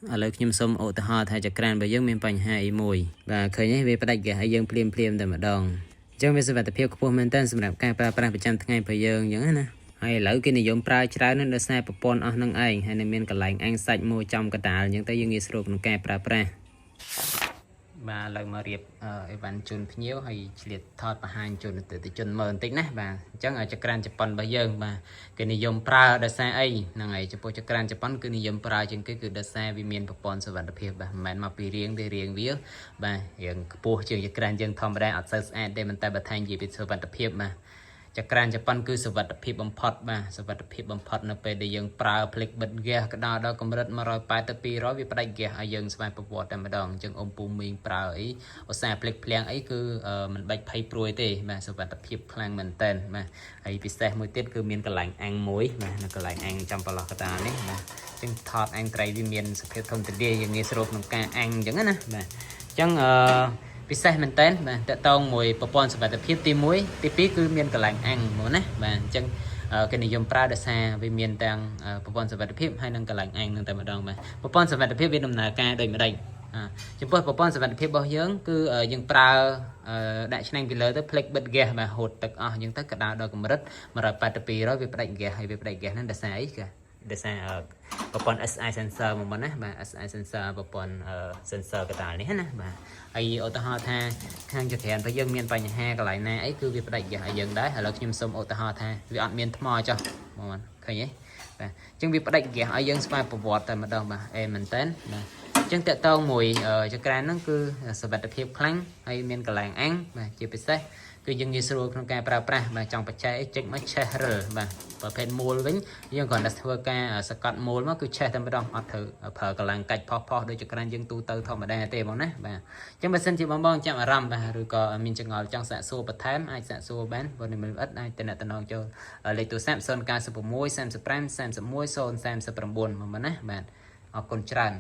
ឥឡូវខ្ញុំសូមឧទាហរណ៍ថាចក្រានរបស់យើងមានបញ្ហាអីមួយបាទឃើញទេវាផ្ដាច់ហ្គាសឲ្យយើងភ្លាមតែម្ដងអញ្ចឹងវាសុវត្ថិភាពខ្ពស់មែនទែនសម្រាប់ការប្រើប្រាស់ប្រចាំថ្ងៃរបស់យើងអញ្ចឹងណាហើយឥឡូវគេនិយមប្រើច្រើននឹងដោយសារប្រព័ន្ធអស់នឹងឯងហើយនៅមានកន្លែងអាំងសាច់មួយចំកណ្ដាលអញ្ចឹងទៅយើងងាយស្រួលក្នុងការប្រើប្រាស់បាទឥឡូវមករៀបអីវ៉ាន់ជូនភ្ញៀវហើយឆ្លៀតថតបង្ហាញជូនទៅជនមើលបន្តិចណាបាទអញ្ចឹងចក្រានជប៉ុនរបស់យើងបាទគេនិយមប្រើដោយសារអីហ្នឹងហើយចំពោះចក្រានជប៉ុនគឺនិយមប្រើជាងគេគឺដោយសារវាមានប្រព័ន្ធសុវត្ថិភាពបាទមិនមែនមកពីរៀងទេរៀងវាបាទរៀងខ្ពស់ជាងចក្រានយើងធម្មតាអត់សូវស្អាតទេមិនតែបន្ថែមជាពីសុវត្ថិភាពបាទចក្រានជប៉ុនគឺសុវត្ថិភាពបំផុតបាទសុវត្ថិភាពបំផុតនៅពេលដែលយើងប្រើភ្លេចបិទហ្គាសក្តៅដល់កម្រិត180ទៅ200វាផ្ដាច់ហ្គាសឲ្យយើងស្វែងប្រវត្តិតែម្ដងអញ្ចឹងអ៊ំពូមីងប្រើអីឧស្សាហ៍ភ្លេចភ្លាំងអីគឺមិនបាច់ភ័យព្រួយទេបាទសុវត្ថិភាពខ្លាំងមែនតើបាទហើយពិសេសមួយទៀតគឺមានកន្លែងអាំងមួយបាទនៅកន្លែងអាំងចំប្រឡោះកតានេះបាទអញ្ចឹងថតអាំងត្រីវាមានសភាពធំទូលាយយើងងាយស្រួលក្នុងការអាំងអញ្ចឹងណាបាទអញ្ចឹងពិសេសមែនតើបាទតកតងមួយប្រព័ន្ធសុវត្ថិភាពទី1ទី2គឺមានកន្លែងអាំងមកណាបាទអញ្ចឹងគេនិយមប្រើដោយសារវាមានទាំងប្រព័ន្ធសុវត្ថិភាពហើយនិងកន្លែងអាំងនឹងតែម្ដងបាទប្រព័ន្ធសុវត្ថិភាពវាដំណើរការដូចម្ដេចចំពោះប្រព័ន្ធសុវត្ថិភាពរបស់យើងគឺយើងប្រើដាក់ឆ្នាំងពីលើទៅភ្លេចបិទហ្គាសបាទហូតទឹកអស់អញ្ចឹងទៅក្តៅដល់កម្រិត180 200វាផ្ដាច់ហ្គាសហើយវាផ្ដាច់ហ្គាសហ្នឹងដោយសារអីគឺដោយសារប្រព័ន្ធ SI sensor មកណាបាទ SI sensor ប្រព័ន្ធ sensor កតាលនេះណាបាទហើយឧទាហរណ៍ថាខាងចក្រានរបស់យើងមានបញ្ហាកន្លែងណាអីគឺវាផ្ដាច់ហ្គាសឲ្យយើងដែរឥឡូវខ្ញុំសូមឧទាហរណ៍ថាវាអត់មានថ្មចុះបងឃើញទេបាទអញ្ចឹងវាផ្ដាច់ហ្គាសឲ្យយើងស្វែងប្រវត្តិតែម្ដងបាទអេមែនតើបាទអញ្ចឹងតកតងមួយចក្រានហ្នឹងគឺសុវត្ថិភាពខ្លាំងហើយមានកន្លែងអាំងបាទជាពិសេសគឺយើងងាយស្រួលក្នុងការប្រើប្រាស់បាទចង់បច្ចេកចុចមកឆេះរិលបាទប្រភេទមូលវិញយើងគ្រាន់តែធ្វើការសកាត់មូលមកគឺឆេះតែម្ដងអត់ត្រូវប្រើកម្លាំងកាច់ផុសដូចចក្រានយើងទូទៅធម្មតាទេបងណាបាទអញ្ចឹងបើសិនជាបងចាំអារម្មណ៍បាទឬក៏មានចង្អល់ចង់សាកសួរបន្ថែមអាចសាកសួរបានបើមិនអត់អាចតំណងចូលលេខទូរស័ព្ទ096 35 31 039មកណាបាទអរគុណច្រើន